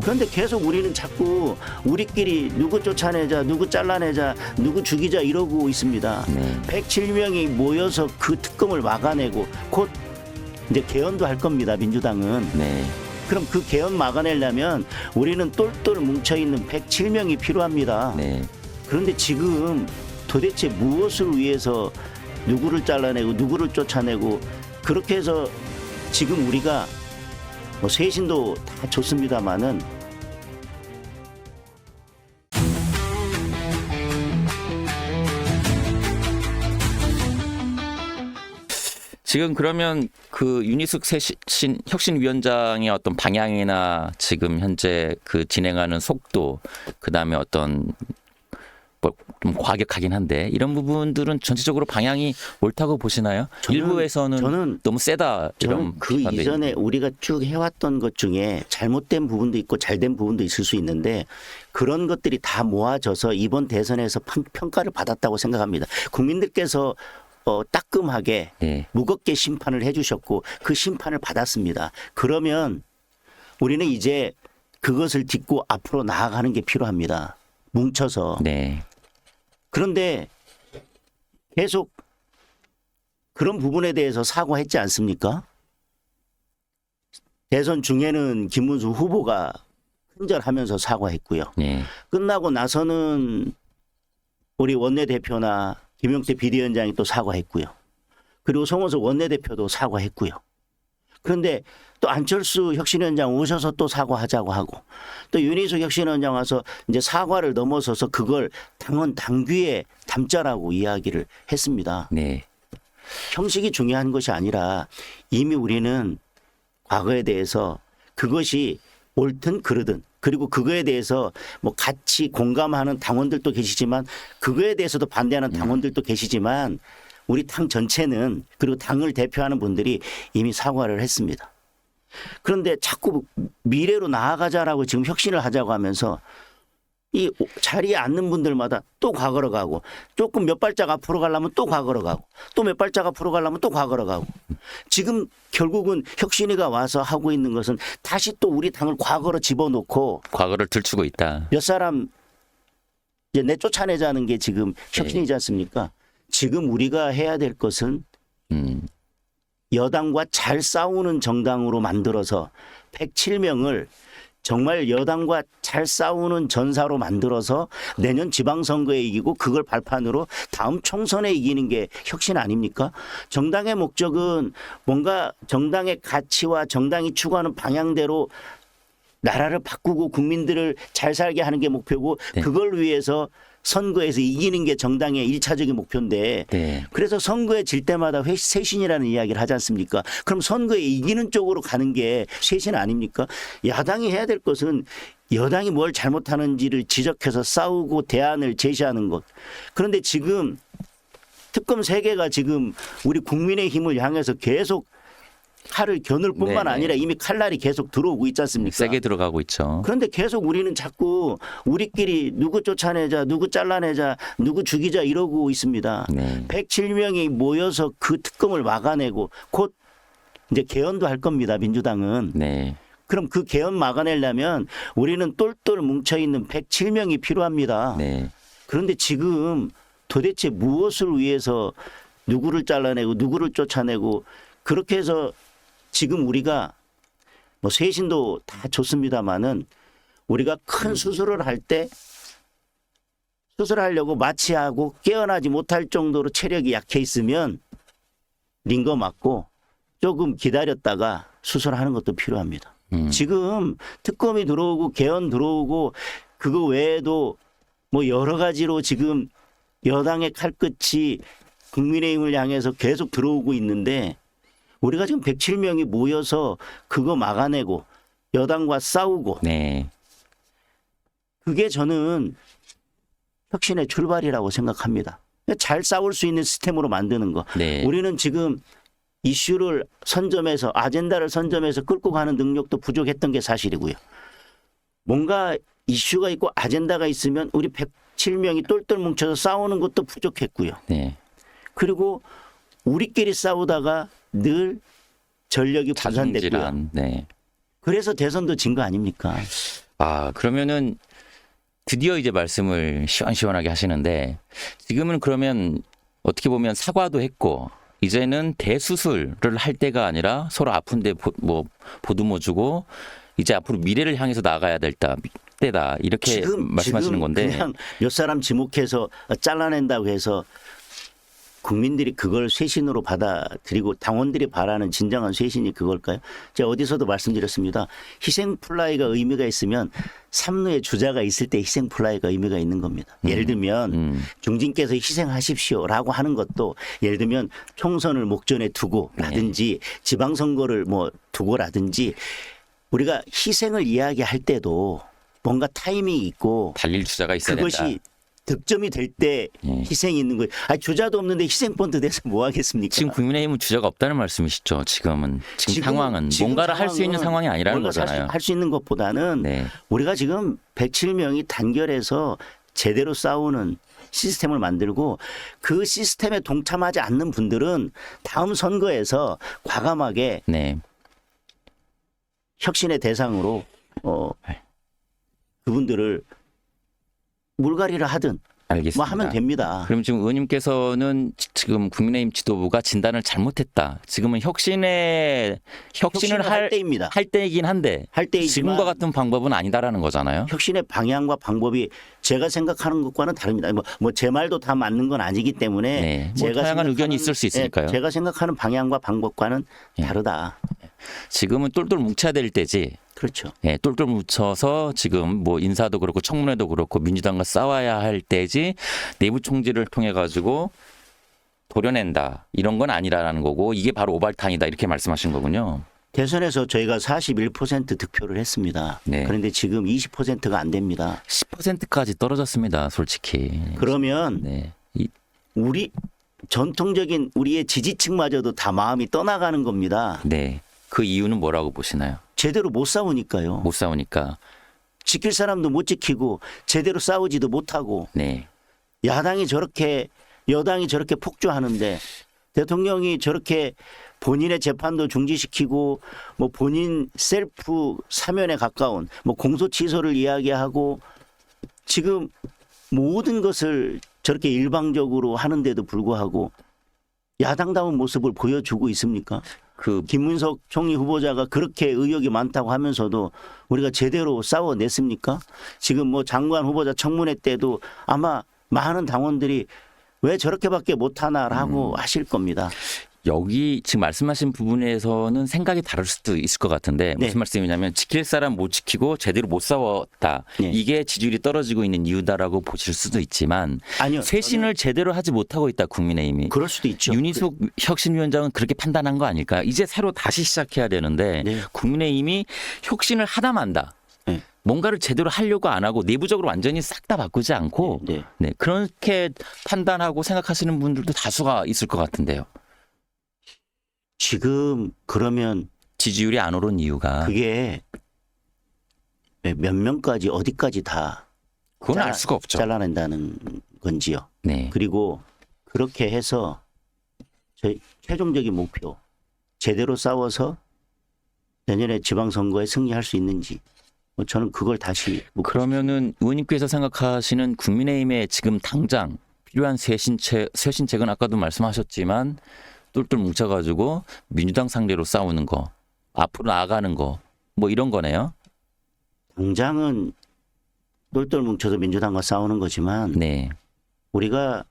그런데 계속 우리는 자꾸 우리끼리 누구 쫓아내자, 누구 잘라내자, 누구 죽이자 이러고 있습니다. 107명이 모여서 그 특검을 막아내고 곧 이제 개헌도 할 겁니다. 민주당은. 그럼 그 개헌 막아내려면 우리는 똘똘 뭉쳐있는 107명이 필요합니다. 그런데 지금 도대체 무엇을 위해서 누구를 잘라내고 누구를 쫓아내고 그렇게 해서 지금 우리가 뭐 쇄신도 다 좋습니다마는 지금 그러면 그 윤희숙 혁신위원장의 어떤 방향이나 지금 현재 그 진행하는 속도, 그 다음에 어떤 뭐 좀 과격하긴 한데 이런 부분들은 전체적으로 방향이 옳다고 보시나요? 일부에서는 너무 세다 이런. 그 이전에 우리가 쭉 해왔던 것 중에 잘못된 부분도 있고 잘된 부분도 있을 수 있는데 그런 것들이 다 모아져서 이번 대선에서 평가를 받았다고 생각합니다. 국민들께서 따끔하게 무겁게 심판을 해주셨고 그 심판을 받았습니다. 그러면 우리는 이제 그것을 딛고 앞으로 나아가는 게 필요합니다. 뭉쳐서. 그런데 계속 그런 부분에 대해서 사과했지 않습니까? 대선 중에는 김문수 후보가 큰절하면서 사과했고요. 끝나고 나서는 우리 원내대표나 김용태 비대위원장이 또 사과했고요. 그리고 송원석 원내대표도 사과했고요. 그런데 또 안철수 혁신위원장 오셔서 또 사과하자고 하고 또 윤희숙 혁신위원장 와서 이제 사과를 넘어서서 그걸 당원 당규에 담자라고 이야기를 했습니다. 형식이 중요한 것이 아니라 이미 우리는 과거에 대해서 그것이 옳든 그르든 그리고 그거에 대해서 뭐 같이 공감하는 당원들도 계시지만 그거에 대해서도 반대하는 당원들도 계시지만 우리 당 전체는 그리고 당을 대표하는 분들이 이미 사과를 했습니다. 그런데 자꾸 미래로 나아가자라고 지금 혁신을 하자고 하면서 이 자리에 앉는 분들마다 또 과거로 가고 조금 몇 발짝 앞으로 가려면 또 과거로 가고 또 몇 발짝 앞으로 가려면 또 과거로 가고 지금 결국은 혁신이가 와서 하고 있는 것은 다시 또 우리 당을 과거로 집어넣고 과거를 들추고 있다. 몇 사람 이제 내쫓아내자는 게 지금 혁신이지 않습니까? 지금 우리가 해야 될 것은 여당과 잘 싸우는 정당으로 만들어서 107명을 정말 여당과 잘 싸우는 전사로 만들어서 내년 지방선거에 이기고 그걸 발판으로 다음 총선에 이기는 게 혁신 아닙니까? 정당의 목적은 뭔가 정당의 가치와 정당이 추구하는 방향대로 나라를 바꾸고 국민들을 잘 살게 하는 게 목표고 그걸 위해서 선거에서 이기는 게 정당의 1차적인 목표인데 그래서 선거에 질 때마다 쇄신이라는 이야기를 하지 않습니까? 그럼 선거에 이기는 쪽으로 가는 게 쇄신 아닙니까? 야당이 해야 될 것은 여당이 뭘 잘못하는지를 지적해서 싸우고 대안을 제시하는 것. 그런데 지금 특검 3개가 지금 우리 국민의힘을 향해서 계속 칼을 겨눌 뿐만 아니라 이미 칼날이 계속 들어오고 있지 않습니까? 세게 들어가고 있죠. 그런데 계속 우리는 자꾸 우리끼리 누구 쫓아내자, 누구 잘라내자, 누구 죽이자 이러고 있습니다. 107명이 모여서 그 특검을 막아내고 곧 이제 개헌도 할 겁니다. 민주당은. 그럼 그 개헌 막아내려면 우리는 똘똘 뭉쳐있는 107명이 필요합니다. 그런데 지금 도대체 무엇을 위해서 누구를 잘라내고 누구를 쫓아내고 그렇게 해서 지금 우리가 뭐 쇄신도 다 좋습니다마는 우리가 큰 수술을 할 때 수술하려고 마취하고 깨어나지 못할 정도로 체력이 약해 있으면 링거 맞고 조금 기다렸다가 수술하는 것도 필요합니다. 지금 특검이 들어오고 개헌 들어오고 그거 외에도 뭐 여러 가지로 지금 여당의 칼끝이 국민의힘을 향해서 계속 들어오고 있는데 우리가 지금 107명이 모여서 그거 막아내고 여당과 싸우고 그게 저는 혁신의 출발이라고 생각합니다. 잘 싸울 수 있는 시스템으로 만드는 거. 우리는 지금 이슈를 선점해서 아젠다를 선점해서 끌고 가는 능력도 부족했던 게 사실이고요. 뭔가 이슈가 있고 아젠다가 있으면 우리 107명이 똘똘 뭉쳐서 싸우는 것도 부족했고요. 그리고 우리끼리 싸우다가 늘 전력이 분산됐고요. 그래서 대선도 진 거 아닙니까? 그러면은 드디어 이제 말씀을 시원시원하게 하시는데 지금은 그러면 어떻게 보면 사과도 했고 이제는 대수술을 할 때가 아니라 서로 아픈데 보듬어 주고 이제 앞으로 미래를 향해서 나가야 될 때다 이렇게 말씀하시는 건데 그냥 몇 사람 지목해서 잘라낸다고 해서 국민들이 그걸 쇄신으로 받아들이고 당원들이 바라는 진정한 쇄신이 그걸까요? 제가 어디서도 말씀드렸습니다. 희생 플라이가 의미가 있으면 삼루에 주자가 있을 때 희생 플라이가 의미가 있는 겁니다. 예를 들면 중진께서 희생하십시오라고 하는 것도 예를 들면 총선을 목전에 두고라든지 지방선거를 두고라든지 우리가 희생을 이야기할 때도 뭔가 타이밍이 있고 달릴 주자가 있어야 그것이 된다. 득점이 될 때 희생이 있는 거예요. 주자도 없는데 희생 펀드 돼서 뭐 하겠습니까? 지금 국민의힘은 주자가 없다는 말씀이시죠. 지금 상황은 지금 뭔가를 할 수 있는 상황이 아니라는 거잖아요. 할 수 있는 것보다는 우리가 지금 107명이 단결해서 제대로 싸우는 시스템을 만들고 그 시스템에 동참하지 않는 분들은 다음 선거에서 과감하게 혁신의 대상으로 그분들을 물갈이를 하든 알겠습니다. 하면 됩니다. 그럼 지금 의원님께서는 지금 국민의힘 지도부가 진단을 잘못했다. 지금은 혁신을 할 때입니다. 할 때이긴 한데 할 때이지만 지금과 같은 방법은 아니다라는 거잖아요. 혁신의 방향과 방법이 제가 생각하는 것과는 다릅니다. 제 말도 다 맞는 건 아니기 때문에 제가 다양한 의견이 있을 수 있으니까요. 제가 생각하는 방향과 방법과는 다르다. 지금은 똘똘 뭉쳐야 될 때지. 그렇죠. 똘똘 뭉쳐서 지금 인사도 그렇고 청문회도 그렇고 민주당과 싸워야 할 때지 내부 총질을 통해 가지고 도려낸다 이런 건 아니라는 거고 이게 바로 오발탄이다 이렇게 말씀하신 거군요. 대선에서 저희가 41% 득표를 했습니다. 그런데 지금 20%가 안 됩니다. 10%까지 떨어졌습니다. 솔직히. 그러면 우리 전통적인 우리의 지지층마저도 다 마음이 떠나가는 겁니다. 그 이유는 뭐라고 보시나요? 제대로 못 싸우니까요. 못 싸우니까. 지킬 사람도 못 지키고 제대로 싸우지도 못하고 여당이 저렇게 폭주하는데 대통령이 저렇게 본인의 재판도 중지시키고 본인 셀프 사면에 가까운 공소 취소를 이야기하고 지금 모든 것을 저렇게 일방적으로 하는데도 불구하고 야당다운 모습을 보여주고 있습니까? 김문석 총리 후보자가 그렇게 의혹이 많다고 하면서도 우리가 제대로 싸워냈습니까? 지금 장관 후보자 청문회 때도 아마 많은 당원들이 왜 저렇게밖에 못하나라고 하실 겁니다. 여기 지금 말씀하신 부분에서는 생각이 다를 수도 있을 것 같은데 무슨 말씀이냐면 지킬 사람 못 지키고 제대로 못 싸웠다. 이게 지지율이 떨어지고 있는 이유다라고 보실 수도 있지만 아니요, 쇄신을 제대로 하지 못하고 있다 국민의힘이. 그럴 수도 있죠. 윤희숙 혁신위원장은 그렇게 판단한 거 아닐까. 이제 새로 다시 시작해야 되는데 국민의힘이 혁신을 하다 만다. 뭔가를 제대로 하려고 안 하고 내부적으로 완전히 싹 다 바꾸지 않고 그렇게 판단하고 생각하시는 분들도 다수가 있을 것 같은데요. 지금 그러면 지지율이 안 오른 이유가 그게 몇 명까지 어디까지 다 그건 알 수가 없죠. 잘라낸다는 건지요. 그리고 그렇게 해서 저희 최종적인 목표 제대로 싸워서 내년에 지방선거에 승리할 수 있는지 저는 그걸 다시 그러면은 의원님께서 생각하시는 국민의힘의 지금 당장 필요한 쇄신책은 아까도 말씀하셨지만 똘똘 뭉쳐가지고 민주당 상대로 싸우는 거, 앞으로 나아가는 거, 이런 거네요. 당장은 똘똘 뭉쳐서 민주당과 싸우는 거지만 우리가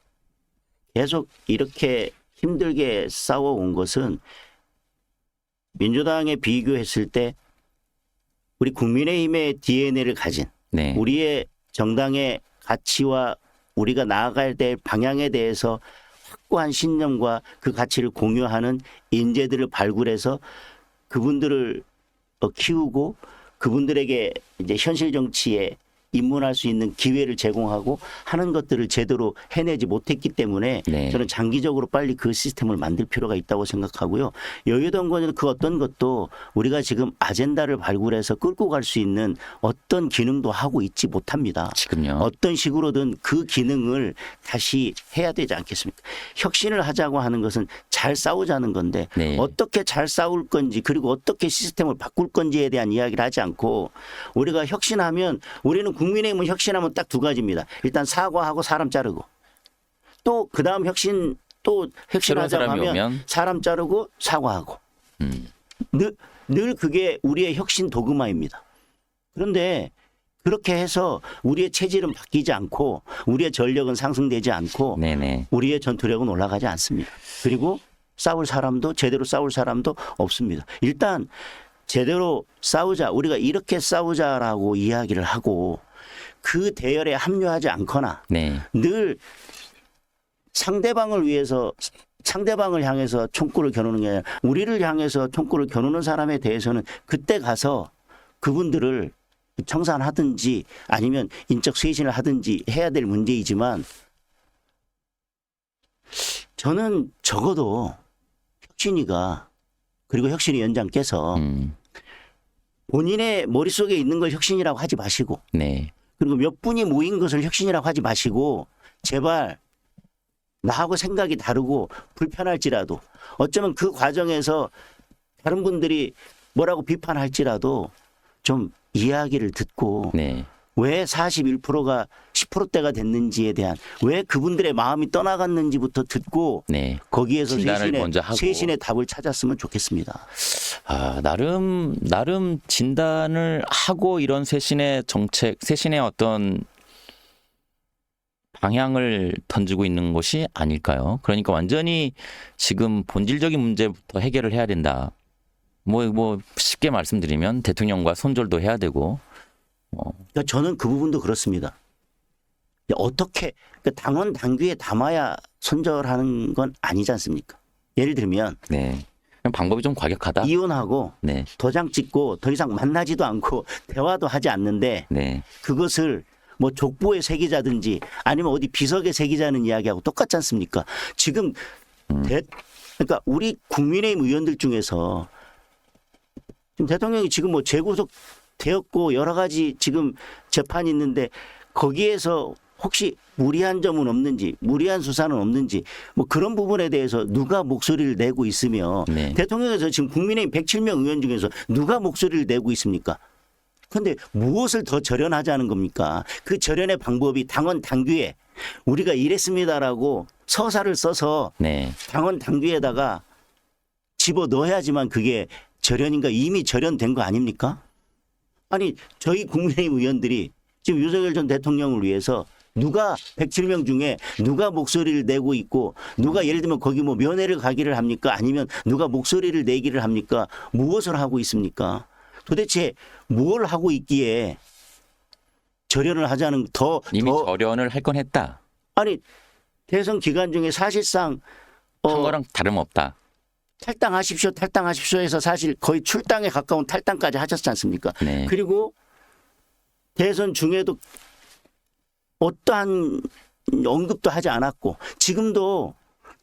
계속 이렇게 힘들게 싸워온 것은 민주당에 비교했을 때 우리 국민의힘의 DNA를 가진 우리의 정당의 가치와 우리가 나아가야 될 방향에 대해서 확고한 신념과 그 가치를 공유하는 인재들을 발굴해서 그분들을 키우고 그분들에게 이제 현실 정치에 입문할 수 있는 기회를 제공하고 하는 것들을 제대로 해내지 못했기 때문에 네. 저는 장기적으로 빨리 그 시스템을 만들 필요가 있다고 생각하고요. 여유동거는 그 어떤 것도 우리가 지금 아젠다를 발굴해서 끌고 갈 수 있는 어떤 기능도 하고 있지 못합니다. 지금요. 어떤 식으로든 그 기능을 다시 해야 되지 않겠습니까? 혁신을 하자고 하는 것은 잘 싸우자는 건데 네. 어떻게 잘 싸울 건지 그리고 어떻게 시스템을 바꿀 건지에 대한 이야기를 하지 않고 우리가 혁신하면 우리는 국민의힘은 혁신하면 딱 두 가지입니다. 일단 사과하고 사람 자르고 또 그다음 혁신하자고 새로운 사람이 하면 오면? 사람 자르고 사과하고 늘 그게 우리의 혁신 도그마입니다. 그런데 그렇게 해서 우리의 체질은 바뀌지 않고 우리의 전력은 상승되지 않고 네네. 우리의 전투력은 올라가지 않습니다. 그리고 제대로 싸울 사람도 없습니다. 일단 제대로 싸우자, 우리가 이렇게 싸우자라고 이야기를 하고 그 대열에 합류하지 않거나 네. 늘 상대방을 향해서 총구를 겨누는 게 아니라 우리를 향해서 총구를 겨누는 사람에 대해서는 그때 가서 그분들을 청산하든지 아니면 인적 쇄신을 하든지 해야 될 문제이지만 저는 적어도 혁신이가 그리고 혁신위원장께서 본인의 머릿속에 있는 걸 혁신이라고 하지 마시고 네. 그리고 몇 분이 모인 것을 혁신이라고 하지 마시고 제발 나하고 생각이 다르고 불편할지라도 어쩌면 그 과정에서 다른 분들이 뭐라고 비판할지라도 좀 이야기를 듣고 네. 왜 41%가 10%대가 됐는지에 대한 왜 그분들의 마음이 떠나갔는지부터 듣고 네. 거기에서 진단을 먼저 하고. 쇄신의 답을 찾았으면 좋겠습니다. 아, 나름 진단을 하고 이런 쇄신의 정책, 쇄신의 어떤 방향을 던지고 있는 것이 아닐까요? 그러니까 완전히 지금 본질적인 문제부터 해결을 해야 된다. 뭐 쉽게 말씀드리면 대통령과 손절도 해야 되고. 그러니까 저는 그 부분도 그렇습니다. 어떻게 그러니까 당원 당규에 담아야 손절하는 건 아니지 않습니까? 예를 들면 네. 방법이 좀 과격하다. 이혼하고 네. 도장 찍고 더 이상 만나지도 않고 대화도 하지 않는데 네. 그것을 뭐 족보에 새기자든지 아니면 어디 비석에 새기자는 이야기하고 똑같지 않습니까? 지금 그러니까 우리 국민의힘 의원들 중에서 지금 대통령이 지금 뭐 재구속 되었고 여러 가지 지금 재판이 있는데 거기에서 혹시 무리한 점은 없는지 무리한 수사는 없는지 뭐 그런 부분에 대해서 누가 목소리를 내고 있으며 네. 대통령에서 지금 국민의힘 107명 의원 중에서 누가 목소리를 내고 있습니까? 그런데 무엇을 더 절연하자는 겁니까? 그 절연의 방법이 당원 당규에 우리가 이랬습니다라고 서사를 써서 네. 당원 당규에다가 집어넣어야지만 그게 절연인가 이미 절연된 거 아닙니까? 아니 저희 국민의힘 의원들이 지금 윤석열 전 대통령을 위해서 누가 107명 중에 누가 목소리를 내고 있고 누가 예를 들면 거기 뭐 면회를 가기를 합니까? 아니면 누가 목소리를 내기를 합니까? 무엇을 하고 있습니까? 도대체 뭘 하고 있기에 절연을 하자는 이미 절연을 할 건 했다. 아니 대선 기간 중에 사실상 한 거랑 다름없다. 탈당하십시오 해서 사실 거의 출당에 가까운 탈당까지 하셨지 않습니까? 네. 그리고 대선 중에도 어떠한 언급도 하지 않았고 지금도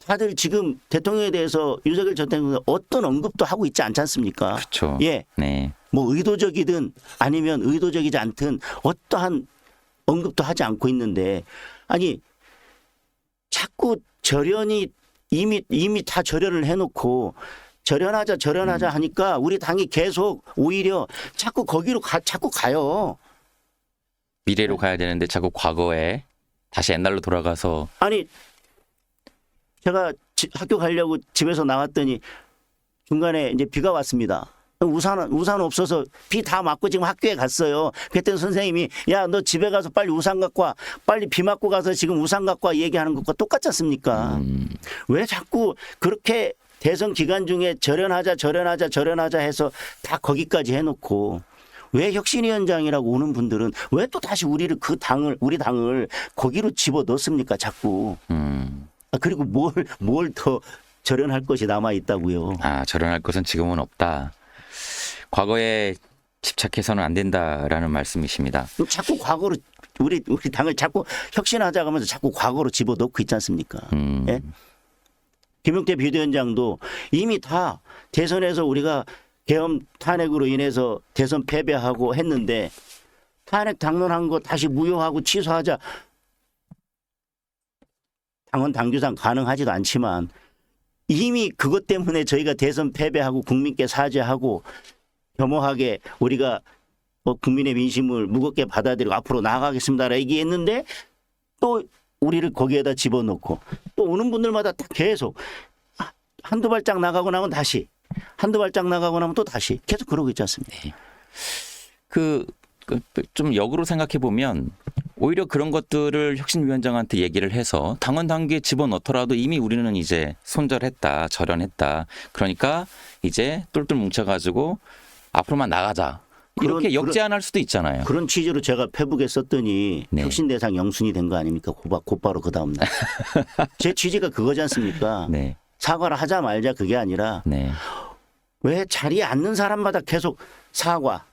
다들 지금 대통령에 대해서 윤석열 전 대통령 어떤 언급도 하고 있지 않지 않습니까? 그렇죠. 예. 네. 뭐 의도적이든 아니면 의도적이지 않든 어떠한 언급도 하지 않고 있는데 아니 자꾸 절연이 이미 다 절연을 해놓고 절연하자 하니까 우리 당이 계속 오히려 자꾸 거기로 자꾸 가요. 미래로 가야 되는데 자꾸 과거에 다시 옛날로 돌아가서 아니 제가 학교 가려고 집에서 나왔더니 중간에 이제 비가 왔습니다. 우산 없어서 비 다 맞고 지금 학교에 갔어요. 그랬더니 선생님이 야 너 집에 가서 빨리 우산 갖고 와. 빨리 비 맞고 가서 지금 우산 갖고 와 얘기하는 것과 똑같지 않습니까? 왜 자꾸 그렇게 대선 기간 중에 절연하자 해서 다 거기까지 해놓고 왜 혁신위원장이라고 오는 분들은 왜 또 다시 우리 당을 거기로 집어 넣습니까? 자꾸. 그리고 뭘 더 절연할 것이 남아 있다고요. 절연할 것은 지금은 없다. 과거에 집착해서는 안 된다라는 말씀이십니다. 자꾸 과거로 우리 당을 자꾸 혁신하자고 하면서 자꾸 과거로 집어넣고 있지 않습니까? 예? 김용태 비대위원장도 이미 다 대선에서 우리가 계엄 탄핵으로 인해서 대선 패배하고 했는데 탄핵 당론한 거 다시 무효하고 취소하자. 당원 당규상 가능하지도 않지만 이미 그것 때문에 저희가 대선 패배하고 국민께 사죄하고 겸허하게 우리가 국민의 민심을 무겁게 받아들이고 앞으로 나아가겠습니다라 얘기했는데 또 우리를 거기에다 집어넣고 또 오는 분들마다 다 계속 한두 발짝 나가고 나면 다시 한두 발짝 나가고 나면 또 다시 계속 그러고 있지 않습니까? 네. 좀 역으로 생각해 보면 오히려 그런 것들을 혁신위원장한테 얘기를 해서 당원 당규에 집어넣더라도 이미 우리는 이제 손절했다, 절연했다. 그러니까 이제 똘똘 뭉쳐가지고 앞으로만 나가자. 이렇게 역제안할 수도 있잖아요. 그런 취지로 제가 페북에 썼더니 네. 혁신 대상 영순이 된 거 아닙니까? 곧바로 그 다음 날. 제 취지가 그거지 않습니까? 네. 사과를 하자 말자 그게 아니라 네. 왜 자리에 앉는 사람마다 계속 사과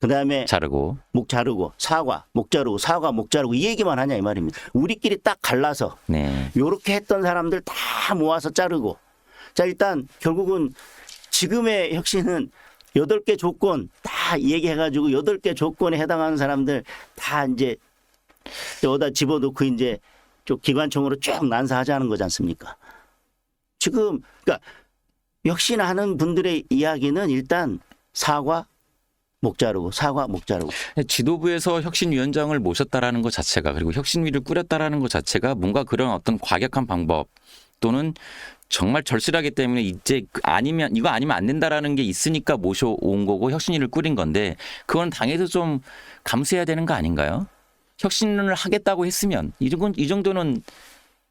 그다음에 자르고 목 자르고 사과 목 자르고 사과 목 자르고 이 얘기만 하냐 이 말입니다. 우리끼리 딱 갈라서 네. 요렇게 했던 사람들 다 모아서 자르고 자 일단 결국은 지금의 혁신은 8개 조건 다 얘기해가지고 8개 조건에 해당하는 사람들 다 이제 여기다 집어넣고 이제 좀 기관총으로 쭉 난사하자는 거지 않습니까? 지금 그러니까 혁신하는 분들의 이야기는 일단 사과 목 자르고 사과 목 자르고 지도부에서 혁신위원장을 모셨다라는 것 자체가 그리고 혁신위를 꾸렸다라는 것 자체가 뭔가 그런 어떤 과격한 방법 또는 정말 절실하기 때문에 이제 아니면 이거 아니면 안 된다라는 게 있으니까 모셔온 거고 혁신위를 꾸린 건데 그건 당에서 좀 감수해야 되는 거 아닌가요? 혁신을 하겠다고 했으면 이 정도는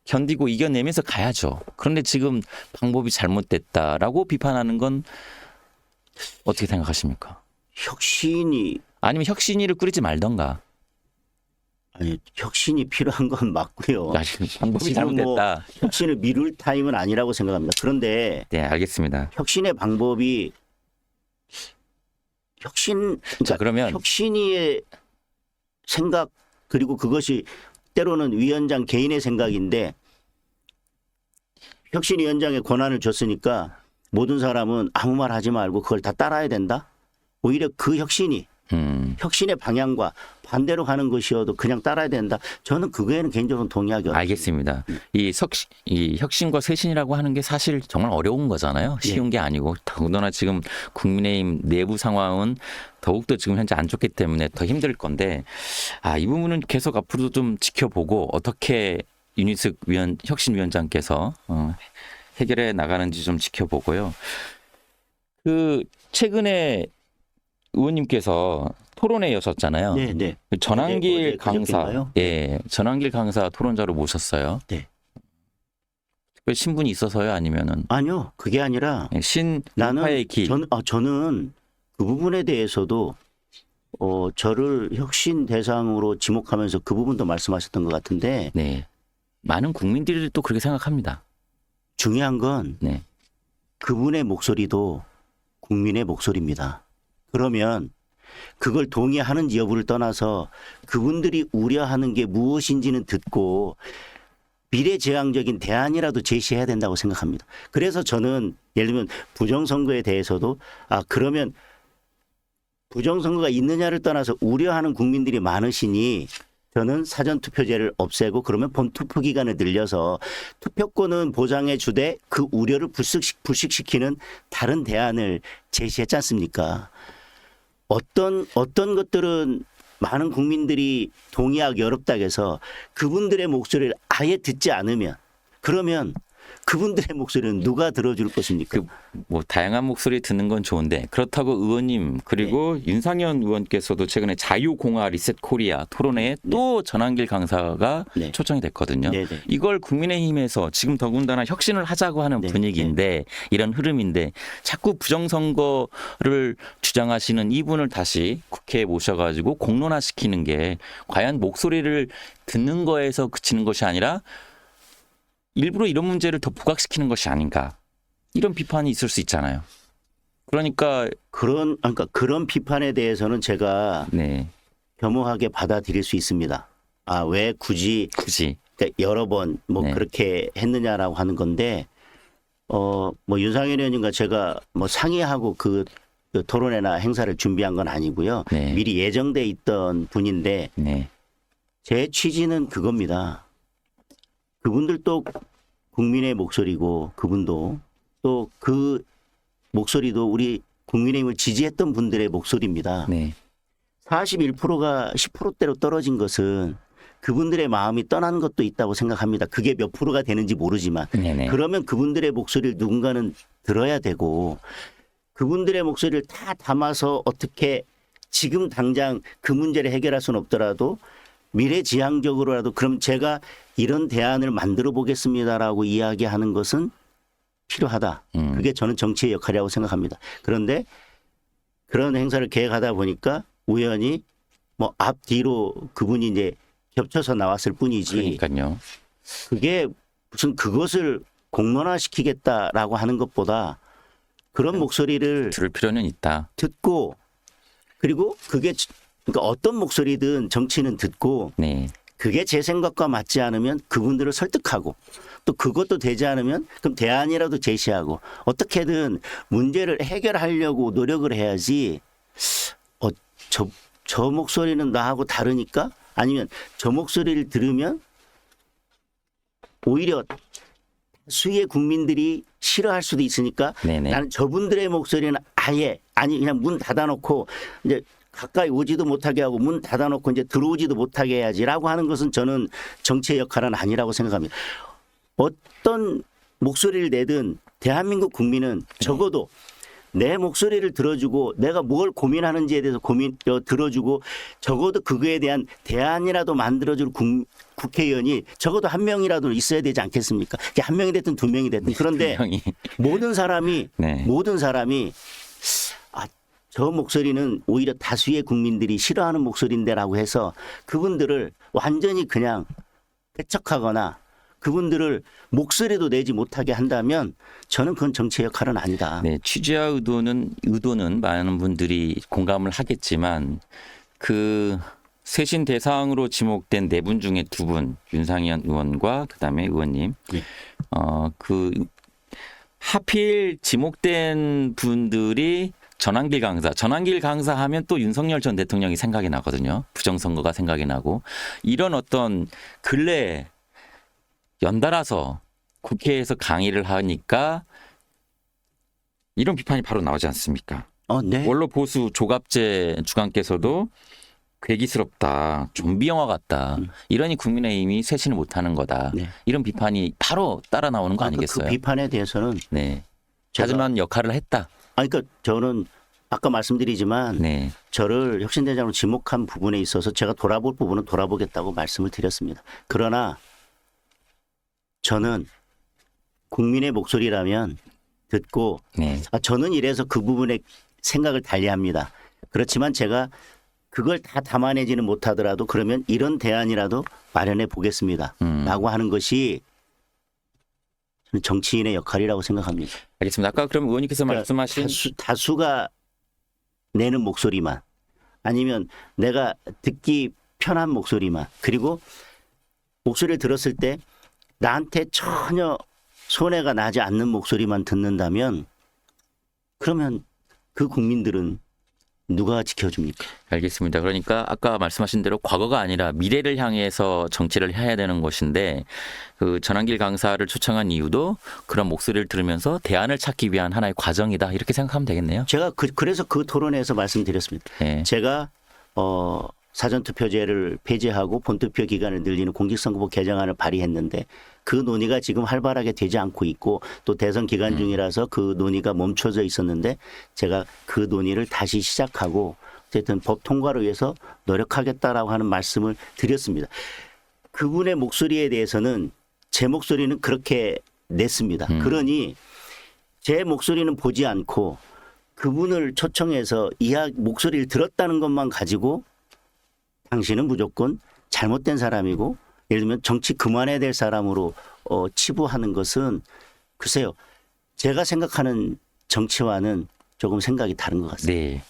견디고 이겨내면서 가야죠. 그런데 지금 방법이 잘못됐다라고 비판하는 건 어떻게 생각하십니까? 혁신이 아니면 혁신위를 꾸리지 말던가. 아니 혁신이 필요한 건 맞고요. 방법이 지금 잘못됐다. 혁신을 미룰 타임은 아니라고 생각합니다. 그런데 네, 알겠습니다. 혁신의 방법이 자, 그러면 혁신이의 생각 그리고 그것이 때로는 위원장 개인의 생각인데 혁신위원장의 권한을 줬으니까 모든 사람은 아무 말 하지 말고 그걸 다 따라야 된다. 오히려 그 혁신이 혁신의 방향과 반대로 가는 것이어도 그냥 따라야 된다. 저는 그거에는 개인적으로 동의하기 어렵습니다. 알겠습니다. 이 혁신과 쇄신이라고 하는 게 사실 정말 어려운 거잖아요. 쉬운 게 아니고 더군다나 지금 국민의힘 내부 상황은 더욱더 지금 현재 안 좋기 때문에 더 힘들 건데 이 부분은 계속 앞으로도 좀 지켜보고 어떻게 윤희숙 혁신위원장께서 해결해 나가는지 좀 지켜보고요. 최근에 의원님께서 토론회 여셨잖아요. 네, 네. 전환길 어제 강사, 그저께인가요? 예, 전환길 강사 토론자로 모셨어요. 네. 특별 신분이 있어서요, 아니면은 아니요, 그게 아니라 신파의 길. 저는 그 부분에 대해서도 저를 혁신 대상으로 지목하면서 그 부분도 말씀하셨던 것 같은데, 네, 많은 국민들이 또 그렇게 생각합니다. 중요한 건 네, 그분의 목소리도 국민의 목소리입니다. 그러면 그걸 동의하는지 여부를 떠나서 그분들이 우려하는 게 무엇인지는 듣고 미래지향적인 대안이라도 제시해야 된다고 생각합니다. 그래서 저는 예를 들면 부정선거에 대해서도 그러면 부정선거가 있느냐를 떠나서 우려하는 국민들이 많으시니 저는 사전투표제를 없애고 그러면 본투표 기간을 늘려서 투표권은 보장해 주되 그 우려를 불식시키는 다른 대안을 제시했지 않습니까? 어떤 것들은 많은 국민들이 동의하기 어렵다고 해서 그분들의 목소리를 아예 듣지 않으면 그러면 그분들의 목소리는 누가 들어줄 것입니까? 다양한 목소리 듣는 건 좋은데 그렇다고 의원님 그리고 윤상현 의원께서도 최근에 자유공화 리셋 코리아 토론회에 또 전환길 강사가 초청이 됐거든요. 이걸 국민의힘에서 지금 더군다나 혁신을 하자고 하는 분위기인데 이런 흐름인데 자꾸 부정선거를 주장하시는 이분을 다시 국회에 모셔가지고 공론화시키는 게 과연 목소리를 듣는 거에서 그치는 것이 아니라 일부러 이런 문제를 더 부각시키는 것이 아닌가 이런 비판이 있을 수 있잖아요. 그러니까 그런 비판에 대해서는 제가 네. 겸허하게 받아들일 수 있습니다. 아, 왜 굳이 그러니까 여러 번 뭐 네. 그렇게 했느냐라고 하는 건데 뭐 윤상현 의원님과 제가 뭐 상의하고 그 토론회나 행사를 준비한 건 아니고요. 네. 미리 예정돼 있던 분인데 네. 제 취지는 그겁니다. 그분들도 국민의 목소리고 그분도 또 그 목소리도 우리 국민의힘을 지지했던 분들의 목소리입니다. 네. 41%가 10%대로 떨어진 것은 그분들의 마음이 떠난 것도 있다고 생각합니다. 그게 몇 프로가 되는지 모르지만 네네. 그러면 그분들의 목소리를 누군가는 들어야 되고 그분들의 목소리를 다 담아서 어떻게 지금 당장 그 문제를 해결할 수는 없더라도 미래지향적으로라도 그럼 제가 이런 대안을 만들어 보겠습니다라고 이야기하는 것은 필요하다. 그게 저는 정치의 역할이라고 생각합니다. 그런데 그런 행사를 계획하다 보니까 우연히 뭐 앞뒤로 그분이 이제 겹쳐서 나왔을 뿐이지. 그러니까요. 그게 무슨 그것을 공론화시키겠다라고 하는 것보다 그런 목소리를 들을 필요는 있다. 듣고 그리고 그게 그러니까 어떤 목소리든 정치는 듣고 네. 그게 제 생각과 맞지 않으면 그분들을 설득하고 또 그것도 되지 않으면 그럼 대안이라도 제시하고 어떻게든 문제를 해결하려고 노력을 해야지 저 목소리는 나하고 다르니까 아니면 저 목소리를 들으면 오히려 수의 국민들이 싫어할 수도 있으니까 네네. 나는 저분들의 목소리는 아예 아니 그냥 문 닫아놓고 이제 가까이 오지도 못하게 하고 문 닫아놓고 이제 들어오지도 못하게 해야지라고 하는 것은 저는 정치의 역할은 아니라고 생각합니다. 어떤 목소리를 내든 대한민국 국민은 적어도 내 목소리를 들어주고 내가 뭘 고민하는지에 대해서 들어주고 적어도 그거에 대한 대안이라도 만들어줄 국회의원이 적어도 한 명이라도 있어야 되지 않겠습니까? 한 명이 됐든 두 명이 됐든 그런데 모든 사람이 네. 저 목소리는 오히려 다수의 국민들이 싫어하는 목소리인데라고 해서 그분들을 완전히 그냥 배척하거나 그분들을 목소리도 내지 못하게 한다면 저는 그건 정치의 역할은 아니다. 네, 취지와 의도는 많은 분들이 공감을 하겠지만 그 쇄신 대상으로 지목된 네 분 중에 두 분, 윤상현 의원과 그다음에 의원님, 네. 그 하필 지목된 분들이 전환길 강사 하면 또 윤석열 전 대통령이 생각이 나거든요. 부정선거가 생각이 나고 이런 어떤 근래 연달아서 국회에서 강의를 하니까 이런 비판이 바로 나오지 않습니까? 네. 원로 보수 조갑재 주간께서도 괴기스럽다, 좀비 영화 같다. 이러니 국민의힘이 쇄신을 못하는 거다. 네. 이런 비판이 바로 따라 나오는 거 아니겠어요? 그 비판에 대해서는 네, 자중한 역할을 했다. 그러니까 저는 아까 말씀드리지만 네. 저를 혁신대장으로 지목한 부분에 있어서 제가 돌아볼 부분은 돌아보겠다고 말씀을 드렸습니다. 그러나 저는 국민의 목소리라면 듣고 네. 저는 이래서 그 부분에 생각을 달리합니다. 그렇지만 제가 그걸 다 담아내지는 못하더라도 그러면 이런 대안이라도 마련해 보겠습니다. 라고 하는 것이 저는 정치인의 역할이라고 생각합니다. 알겠습니다. 아까 그럼 의원님께서 말씀하신 다수가 내는 목소리만 아니면 내가 듣기 편한 목소리만 그리고 목소리를 들었을 때 나한테 전혀 손해가 나지 않는 목소리만 듣는다면 그러면 그 국민들은 누가 지켜줍니까? 알겠습니다. 그러니까 아까 말씀하신 대로 과거가 아니라 미래를 향해서 정치를 해야 되는 것인데 그 전환길 강사를 초청한 이유도 그런 목소리를 들으면서 대안을 찾기 위한 하나의 과정이다. 이렇게 생각하면 되겠네요. 제가 그래서 그 토론회에서 말씀드렸습니다. 네. 제가 사전투표제를 폐지하고 본투표 기간을 늘리는 공직선거법 개정안을 발의했는데 그 논의가 지금 활발하게 되지 않고 있고 또 대선 기간 중이라서 그 논의가 멈춰져 있었는데 제가 그 논의를 다시 시작하고 어쨌든 법 통과를 위해서 노력하겠다라고 하는 말씀을 드렸습니다. 그분의 목소리에 대해서는 제 목소리는 그렇게 냈습니다. 그러니 제 목소리는 보지 않고 그분을 초청해서 목소리를 들었다는 것만 가지고 당신은 무조건 잘못된 사람이고 예를 들면 정치 그만해야 될 사람으로 치부하는 것은 글쎄요. 제가 생각하는 정치와는 조금 생각이 다른 것 같습니다. 네.